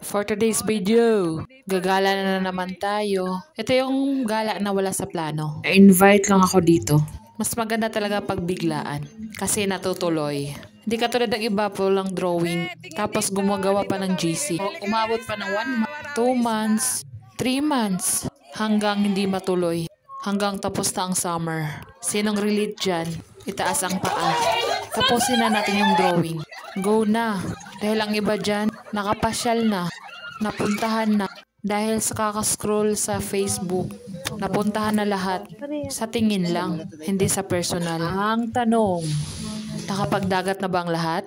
For today's video, gagala na naman tayo. Ito yung gala na wala sa plano. Invite lang ako dito. Mas maganda talaga pag biglaan kasi natutuloy. Hindi katulad ng iba po lang drawing tapos gumagawa pa ng GC. Umabot pa ng 1 month, 2 months, 3 months hanggang hindi matuloy. Hanggang tapos na ang summer. Sinong relate dyan? Itaas ang paa. Tapusin na natin yung drawing. Go na. Dahil ang iba dyan, nakapasyal na. Napuntahan na. Dahil sa kakascroll sa Facebook, napuntahan na lahat. Sa tingin lang, hindi sa personal. Ang tanong, nakapagdagat na ba ang lahat?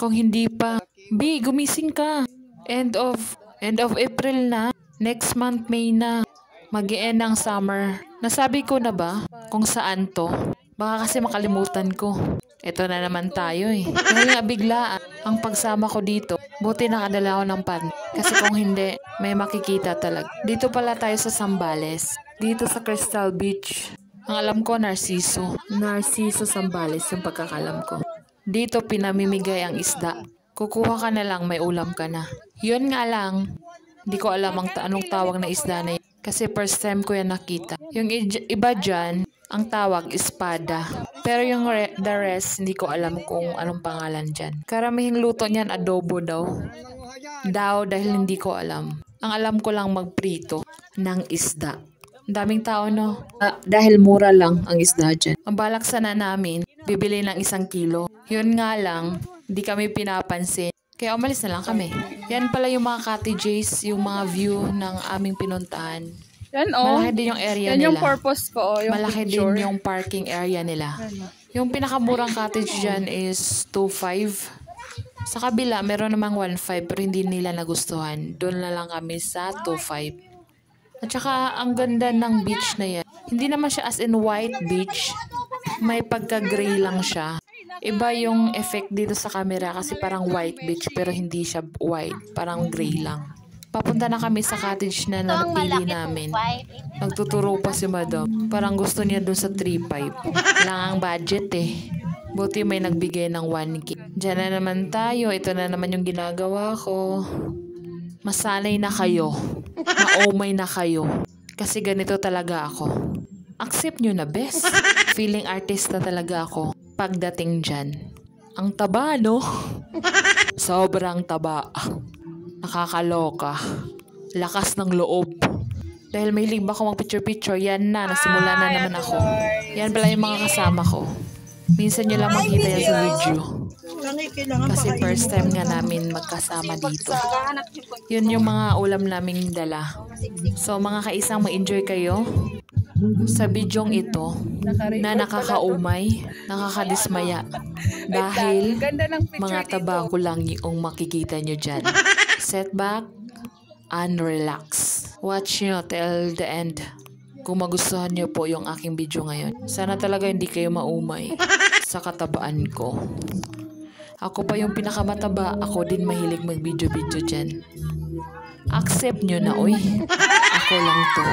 Kung hindi pa, B, gumising ka. End of April na. Next month, May na. Mag-e-end ang summer. Nasabi ko na ba kung saan to? Baka kasi makalimutan ko. Ito na naman tayo eh. Dahil nga biglaan ang pagsama ko dito. Buti nakadala ako ng pan. Kasi kung hindi, may makikita talaga. Dito pala tayo sa Zambales. Dito sa Crystal Beach. Ang alam ko, Narciso. Narciso Zambales yung pagkakalam ko. Dito pinamimigay ang isda. Kukuha ka na lang, may ulam ka na. Yun nga lang, di ko alam anong tawag na isda na yun. Kasi first time ko yan nakita. Yung iba dyan, ang tawag espada. Pero yung the rest, hindi ko alam kung anong pangalan dyan. Karamihing luto niyan adobo daw. Dahil hindi ko alam. Ang alam ko lang magprito ng isda. Ang daming tao no. Dahil mura lang ang isda dyan. Ang balak sana namin, bibili ng 1 kilo. Yun nga lang, hindi kami pinapansin. Kaya umalis na lang kami. Yan pala yung mga cottages, yung mga view ng aming pinuntahan. Yan Malaki din yung area yan nila. Yung purpose ko. Yung malaki picture. din yung parking area nila. Yung pinakamurang cottage dyan is 2.5. Sa kabila, meron namang 1.5 pero hindi nila nagustuhan. Doon na lang kami sa 2.5. At saka, ang ganda ng beach na yan. Hindi naman siya as in white beach. May pagka-gray lang siya. Iba yung effect dito sa camera kasi parang white beach pero hindi siya white. Parang gray lang. Papunta na kami sa cottage na napili namin. Nagtuturo pa si madam. Parang gusto niya dun sa 3.5. Lang ang budget eh. Buti may nagbigay ng 1K. Diyan na naman tayo. Ito na naman yung ginagawa ko. Masanay na kayo. Maumay na kayo. Kasi ganito talaga ako. Accept nyo na best. Feeling artist na talaga ako. Pagdating dyan. Ang taba, no? Sobrang taba. Nakakaloka. Lakas ng loob. Dahil may hilig ba ako mag-picture-picture, yan na. Nasimula na naman ako. Yan pala yung mga kasama ko. Minsan nyo lang makita yan sa video. Kasi first time nga namin magkasama dito. Yun yung mga ulam naming dala. So mga kaisang ma-enjoy kayo sa bidyong ito na nakakaumay, nakakadismaya dahil mga taba ko lang yung makikita nyo dyan. Set back and relax. Watch nyo till the end kung magustuhan nyo po yung aking video ngayon. Sana talaga hindi kayo maumay sa katabaan ko. Ako pa yung pinakamataba, ako din mahilig mag-video-video dyan. Accept nyo na, oy. Ako lang to.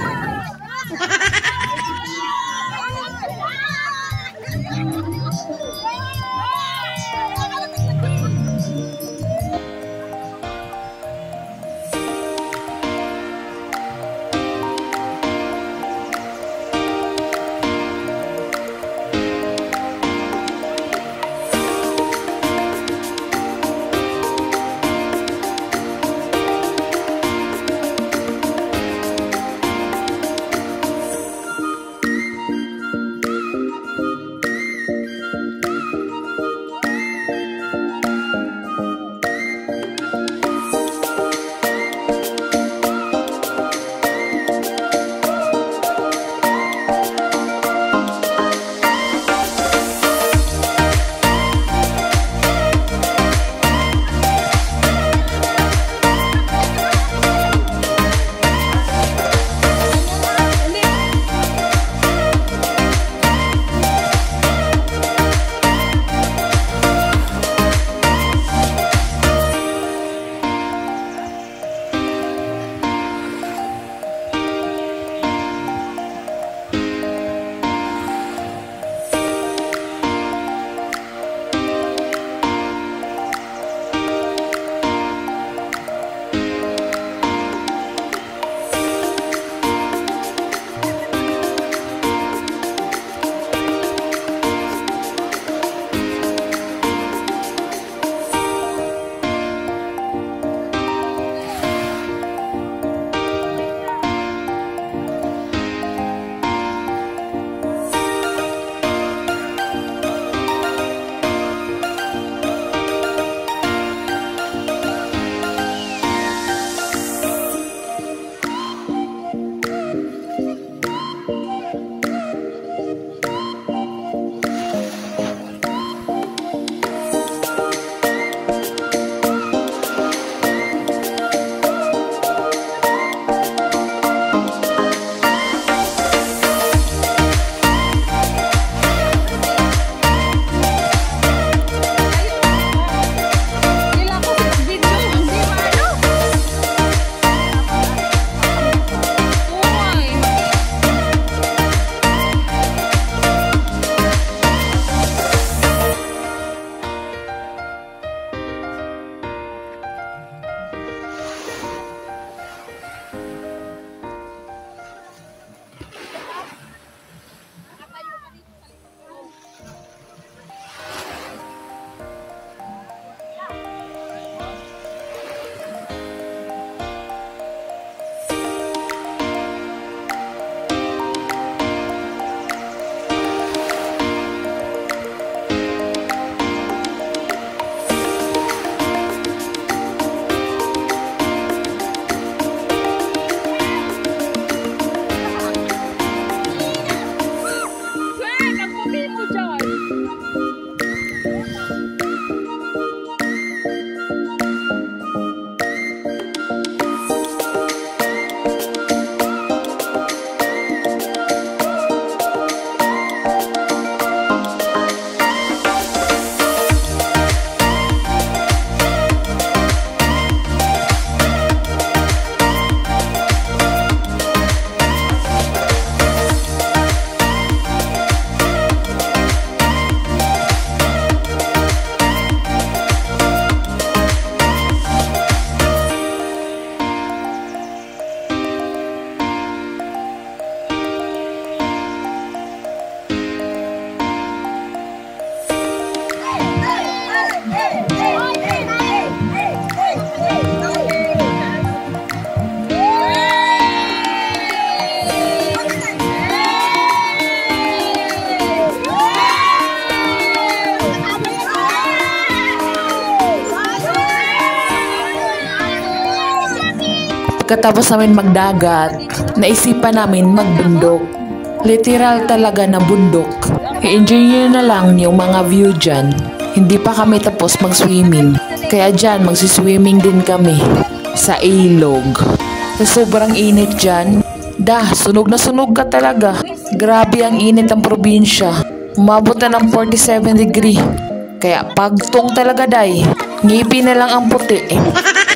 Pagkatapos namin magdagat, naisipan namin magbundok. Literal talaga na bundok. I-enjoy nyo na lang yung mga view dyan. Hindi pa kami tapos mag-swimming. Kaya dyan magsiswimming din kami sa ilog. Sa sobrang init dyan, sunog na sunog ka talaga. Grabe ang init ng probinsya. Umabot na ng 47 degree. Kaya pagtong talaga day. Ngipin na lang ang puti. Ha ha ha!